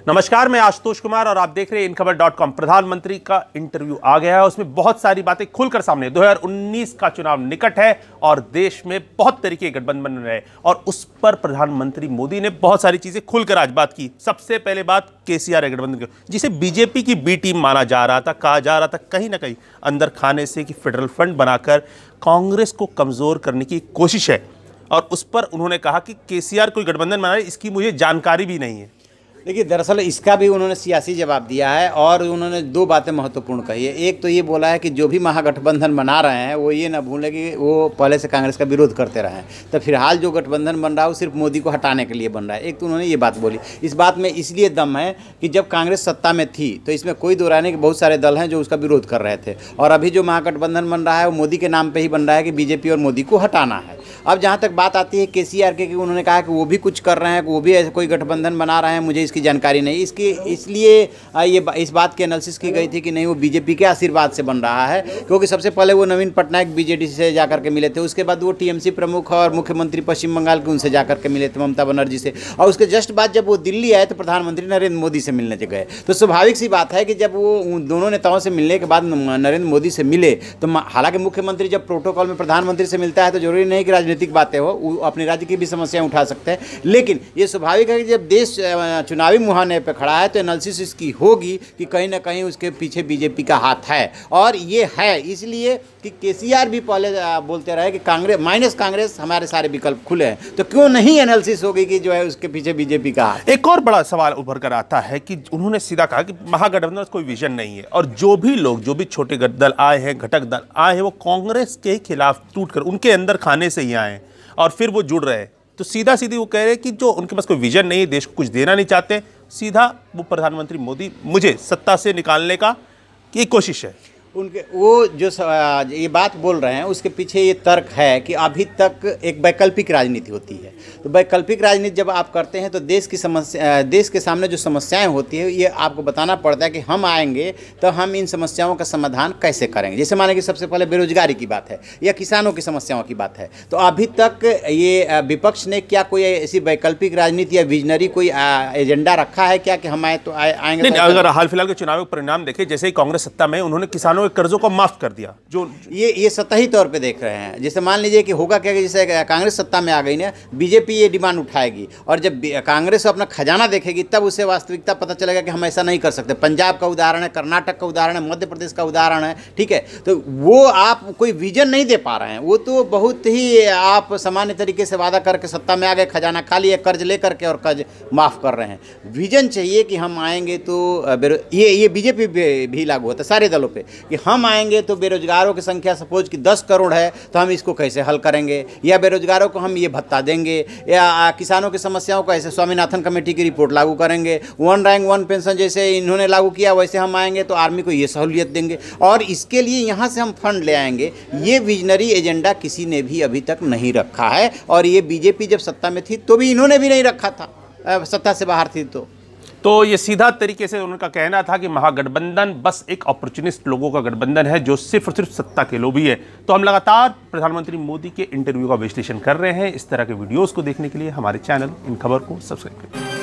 नमस्कार, मैं आशुतोष कुमार और आप देख रहे हैं InKhabar.com। प्रधानमंत्री का इंटरव्यू आ गया है, उसमें बहुत सारी बातें खुलकर सामने। 2019 का चुनाव निकट है और देश में बहुत तरीके के गठबंधन बन रहे हैं और उस पर प्रधानमंत्री मोदी ने बहुत सारी चीजें खुलकर आज बात की। सबसे पहले बात केसीआर गठबंधन की, जिसे बीजेपी की बी टीम माना जा रहा था। कहा जा रहा था कहीं ना कहीं अंदर खाने से कि फेडरल फंड बनाकर कांग्रेस को कमजोर करने की कोशिश है और उस पर उन्होंने कहा कि केसीआर कोई गठबंधन बना रहे, इसकी मुझे जानकारी भी नहीं है। देखिए, दरअसल इसका भी उन्होंने सियासी जवाब दिया है और उन्होंने दो बातें महत्वपूर्ण कही है। एक तो ये बोला है कि जो भी महागठबंधन बना रहे हैं वो ये ना भूलें कि वो पहले से कांग्रेस का विरोध करते रहे हैं, तो फिलहाल जो गठबंधन बन रहा है वो सिर्फ मोदी को हटाने के लिए बन रहा है। एक तो उन्होंने ये बात बोली। इस बात में इसलिए दम है कि जब कांग्रेस सत्ता में थी तो इसमें कोई दो राय नहीं कि बहुत सारे दल हैं जो उसका विरोध कर रहे थे, और अभी जो महागठबंधन बन रहा है वो मोदी के नाम पर ही बन रहा है कि बीजेपी और मोदी को हटाना है। अब जहाँ तक बात आती है केसीआर के, कि उन्होंने कहा कि वो भी कुछ कर रहे हैं, वो भी ऐसे कोई गठबंधन बना रहे हैं, मुझे इसकी जानकारी नहीं। इसलिए ये इस बात की एनालिसिस की गई थी कि नहीं, वो बीजेपी के आशीर्वाद से बन रहा है, क्योंकि सबसे पहले वो नवीन पटनायक बीजेडी से जाकर के मिले थे, उसके बाद वो टीएमसी प्रमुख और मुख्यमंत्री पश्चिम बंगाल के उनसे जाकर के मिले थे, ममता बनर्जी से, और उसके जस्ट बाद जब वो दिल्ली आए तो प्रधानमंत्री नरेंद्र मोदी से मिलने गए। तो स्वाभाविक सी बात है कि जब वो उन दोनों नेताओं से मिलने के बाद नरेंद्र मोदी से मिले तो हालांकि मुख्यमंत्री जब प्रोटोकॉल में प्रधानमंत्री से मिलता है तो जरूरी नहीं कि राजनीतिक बातें हो, अपने राज्य की भी समस्याएं उठा सकते हैं, लेकिन ये स्वाभाविक है कि जब देश चुनावी मुहाने पर खड़ा है तो एनालिसिस इसकी होगी कि कहीं ना कहीं उसके पीछे बीजेपी का हाथ है, और ये है इसलिए कि केसीआर भी पहले बोलते रहे कि कांग्रेस माइनस कांग्रेस हमारे सारे विकल्प खुले हैं, तो क्यों नहीं एनालिसिस होगी कि जो है उसके पीछे बीजेपी का हाथ। एक और बड़ा सवाल उभर कर आता है कि उन्होंने सीधा कहा कि महागठबंधन कोई विजन नहीं है और जो भी लोग, जो भी छोटे दल आए हैं, घटक दल आए हैं, वो कांग्रेस के खिलाफ टूटकर उनके अंदर खाने से ही आए हैं और फिर वो जुड़ रहे हैं। तो सीधा सीधी वो कह रहे हैं कि जो उनके पास कोई विजन नहीं है, देश को कुछ देना नहीं चाहते, सीधा वो प्रधानमंत्री मोदी मुझे सत्ता से निकालने का की कोशिश है। उनके वो जो ये बात बोल रहे हैं उसके पीछे ये तर्क है कि अभी तक एक वैकल्पिक राजनीति होती है। तो वैकल्पिक राजनीति जब आप करते हैं तो देश के सामने जो समस्याएं होती है ये आपको बताना पड़ता है कि हम आएंगे तो हम इन समस्याओं का समाधान कैसे करेंगे। जैसे माने कि सबसे पहले बेरोजगारी की बात है या किसानों की समस्याओं की बात है, तो अभी तक ये विपक्ष ने क्या कोई ऐसी वैकल्पिक राजनीति या विजनरी कोई एजेंडा रखा है क्या कि हम आए तो आएंगे? अगर हाल फिलहाल के चुनावी परिणाम देखें, जैसे ही कांग्रेस सत्ता में, उन्होंने किसानों के कर्जों को माफ कर दिया। जो ये सतही तौर पे देख रहे हैं। जैसे मान लीजिए कि होगा क्या कि जैसे कांग्रेस सत्ता में आ गई ना, बीजेपी ये डिमांड उठाएगी और जब कांग्रेस अपना खजाना देखेगी तब उसे वास्तविकता पता चलेगा कि हम ऐसा नहीं कर सकते। पंजाब का उदाहरण है, कर्नाटक का उदाहरण है, मध्य प्रदेश का उदाहरण है, ठीक है। तो वो आप कोई विजन नहीं दे पा रहे हैं, वो तो बहुत ही आप सामान्य तरीके से वादा करके सत्ता में आ गए, खजाना खा लिए, कर्ज ले करके और कर्ज माफ कर रहे हैं। विजन चाहिए कि हम आएंगे तो ये बीजेपी भी लागू होता है सारे दलों पर कि हम आएंगे तो बेरोजगारों की संख्या सपोज कि 10 करोड़ है तो हम इसको कैसे हल करेंगे, या बेरोजगारों को हम ये भत्ता देंगे, या किसानों की समस्याओं को ऐसे स्वामीनाथन कमेटी की रिपोर्ट लागू करेंगे, वन रैंक वन पेंशन जैसे इन्होंने लागू किया वैसे हम आएंगे तो आर्मी को ये सहूलियत देंगे और इसके लिए यहाँ से हम फंड ले आएंगे। ये विजनरी एजेंडा किसी ने भी अभी तक नहीं रखा है, और ये बीजेपी जब सत्ता में थी तो भी इन्होंने भी नहीं रखा था, सत्ता से बाहर थी तो ये सीधा तरीके से उनका कहना था कि महागठबंधन बस एक अपॉर्चुनिस्ट लोगों का गठबंधन है जो सिर्फ और सिर्फ सत्ता के लोभी है। तो हम लगातार प्रधानमंत्री मोदी के इंटरव्यू का विश्लेषण कर रहे हैं। इस तरह के वीडियोस को देखने के लिए हमारे चैनल इन खबर को सब्सक्राइब करें।